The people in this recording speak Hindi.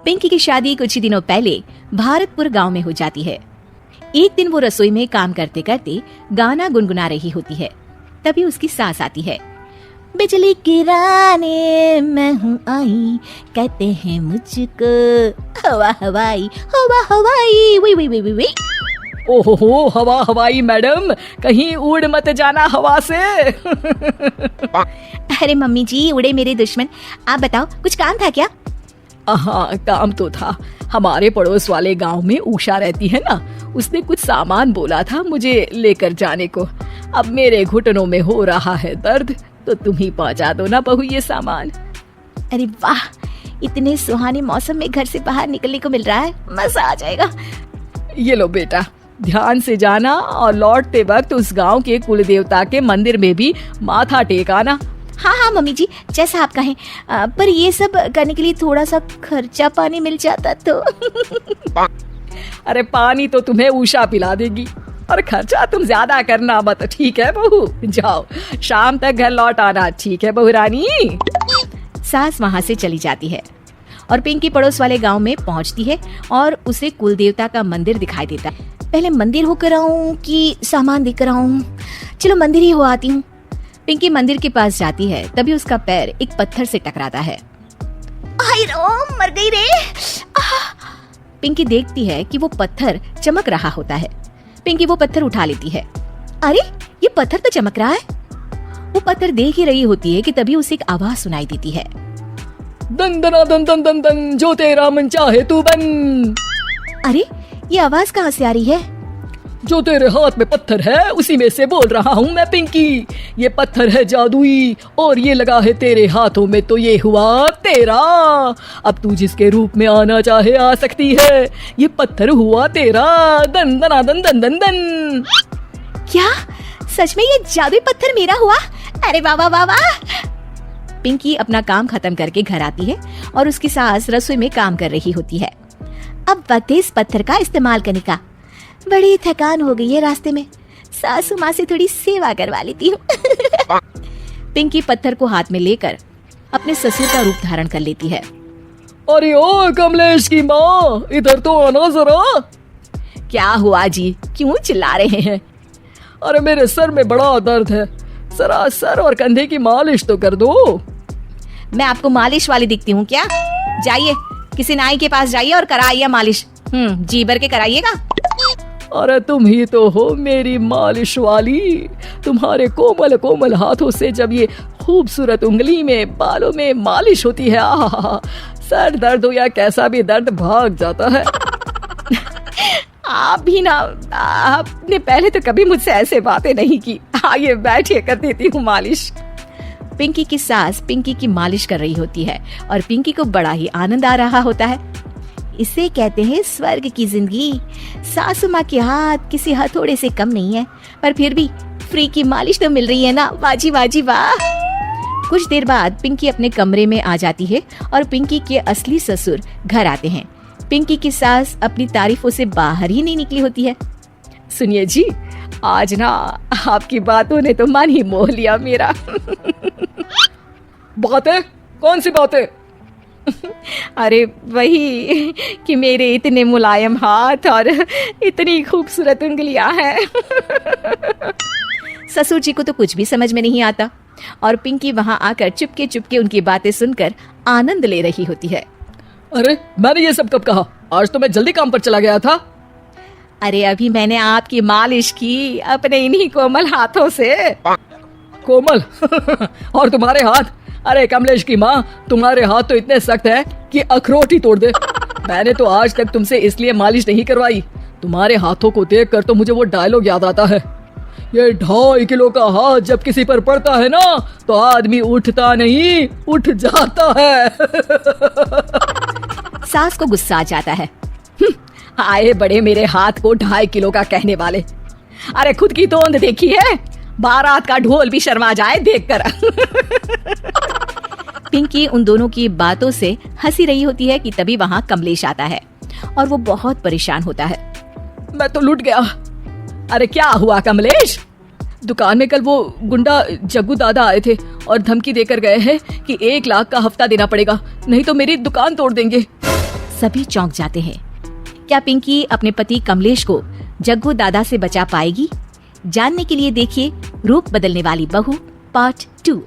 पिंकी की शादी कुछ ही दिनों पहले भारतपुर गांव में हो जाती है। एक दिन वो रसोई में काम करते करते गाना गुनगुना रही होती है। तभी उसकी सास आती है। बिजली गिराने मैं हूँ आई, कहते हैं मुझको हवा हवाई, हवा हवाई, वी वी वी वी वी। ओहो, हवा हवाई मैडम, कहीं उड़ मत जाना हवा से। अरे मम्मी जी, उड़े मेरे दुश्मन। आप बताओ, कुछ काम था क्या? हाँ, काम तो था। हमारे पड़ोस वाले गांव में उषा रहती है ना, उसने कुछ सामान बोला था मुझे लेकर जाने को। अब मेरे घुटनों में हो रहा है दर्द, तो तुम ही पहुंचा दो ना बहू ये सामान। अरे वाह, इतने सुहाने मौसम में घर से बाहर निकलने को मिल रहा है, मजा आ जाएगा। ये लो बेटा, ध्यान से जाना और लौटते वक्त उस गांव के कुल देवता के मंदिर में भी माथा टेकाना। हाँ हाँ मम्मी जी, जैसा आप कहें। पर ये सब करने के लिए थोड़ा सा खर्चा पानी मिल जाता तो। अरे पानी तो तुम्हें उषा पिला देगी, और खर्चा तुम ज्यादा करना मत, ठीक है बहू? जाओ, शाम तक घर लौट आना, ठीक है बहू रानी? सास वहाँ से चली जाती है और पिंकी पड़ोस वाले गांव में पहुँचती है और उसे कुल देवता का मंदिर दिखाई देता है। पहले मंदिर होकर आऊं कि सामान देकर आऊं? चलो मंदिर ही हो आती हूँ। पिंकी मंदिर के पास जाती है, तभी उसका पैर एक पत्थर से टकराता है। हाय रो, मर गई रे। पिंकी देखती है कि वो पत्थर चमक रहा होता है। पिंकी वो पत्थर उठा लेती है। अरे, ये पत्थर तो चमक रहा है। वो पत्थर देख ही रही होती है कि तभी उसे एक आवाज सुनाई देती है। दन दना दन दन दन दन, जो तेरा मन चाहे तू बन। अरे, ये आवाज कहाँ से आ रही है? जो तेरे हाथ में पत्थर है, उसी में से बोल रहा हूँ मैं पिंकी। ये पत्थर है जादुई, और ये लगा है तेरे हाथों में, तो ये हुआ तेरा। अब तू जिसके रूप में आना चाहे आ सकती है। ये पत्थर हुआ तेरा। दन दना दन दन दन दन। क्या सच में ये जादुई पत्थर मेरा हुआ? अरे वाह वाह वाह वाह। पिंकी अपना काम खत्म करके घर आती है और उसकी सास रसोई में काम कर रही होती है। अब वक्त है इस पत्थर का इस्तेमाल करने का। बड़ी थकान हो गई है रास्ते में, सासू माँ से थोड़ी सेवा करवा लेती हूँ। पिंकी पत्थर को हाथ में लेकर अपने ससुर का रूप धारण कर लेती है। अरे ओ कमलेश की माँ, इधर तो आना जरा। क्या हुआ जी, क्यों चिल्ला रहे हैं? अरे मेरे सर में बड़ा दर्द है, जरा सर और कंधे की मालिश तो कर दो। मैं आपको मालिश वाली दिखती हूँ क्या? जाइए, किसी नाई के पास जाइए और कराइए मालिश। जी भर के कराइएगा। अरे तुम ही तो हो मेरी मालिश वाली। तुम्हारे कोमल कोमल हाथों से जब ये खूबसूरत उंगली में बालों में मालिश होती है, आहा, सर दर्द हो या कैसा भी दर्द भाग जाता है। आप भी ना, आपने पहले तो कभी मुझसे ऐसे बातें नहीं की। आइए बैठिए, कर देती हूँ मालिश। पिंकी की सास पिंकी की मालिश कर रही होती है और पिंकी को बड़ा ही आनंद आ रहा होता है। इसे कहते हैं स्वर्ग की जिंदगी। सासू माँ के हाथ किसी हथौड़े से कम नहीं है, पर फिर भी फ्री की मालिश तो मिल रही है ना। वाजी वाजी वाह। कुछ देर बाद पिंकी अपने कमरे में आ जाती है और पिंकी के असली ससुर घर आते हैं। पिंकी की सास अपनी तारीफों से बाहर ही नहीं निकली होती है। सुनिए जी, आज ना आपकी बातों ने तो मन ही मोह लिया मेरा। बातें? कौन सी बातें? अरे वही कि मेरे इतने मुलायम हाथ और इतनी खूबसूरत उंगलियां हैं। ससुर जी को तो कुछ भी समझ में नहीं आता और पिंकी वहां आकर चुपके चुपके उनकी बातें सुनकर आनंद ले रही होती है। अरे मैंने ये सब कब कहा? आज तो मैं जल्दी काम पर चला गया था। अरे अभी मैंने आपकी मालिश की अपने इन्हीं कोमल हाथों से। कोमल? और तुम्हारे हाथ? अरे कमलेश की माँ, तुम्हारे हाथ तो इतने सख्त हैं कि अखरोट ही तोड़ दे। मैंने तो आज तक तुमसे इसलिए मालिश नहीं करवाई। तुम्हारे हाथों को देखकर तो मुझे वो डायलॉग याद आता है, ये 2.5 किलो का हाथ जब किसी पर पड़ता है ना, तो आदमी उठता नहीं, उठ जाता है। सास को गुस्सा आ जाता है। आए बड़े मेरे हाथ को 2.5 किलो का कहने वाले। अरे खुद की तोंद देखी है? बारात का ढोल भी शर्मा जाए देखकर। पिंकी उन दोनों की बातों से हंसी रही होती है कि तभी वहां कमलेश आता है और वो बहुत परेशान होता है। मैं तो लूट गया। अरे क्या हुआ कमलेश? दुकान में कल वो गुंडा जग्गू दादा आए थे और धमकी देकर गए हैं कि 1 लाख का हफ्ता देना पड़ेगा, नहीं तो मेरी दुकान तोड़ देंगे। सभी चौंक जाते हैं। क्या पिंकी अपने पति कमलेश को जग्गू दादा से बचा पाएगी? जानने के लिए देखिए रूप बदलने वाली बहू पार्ट 2।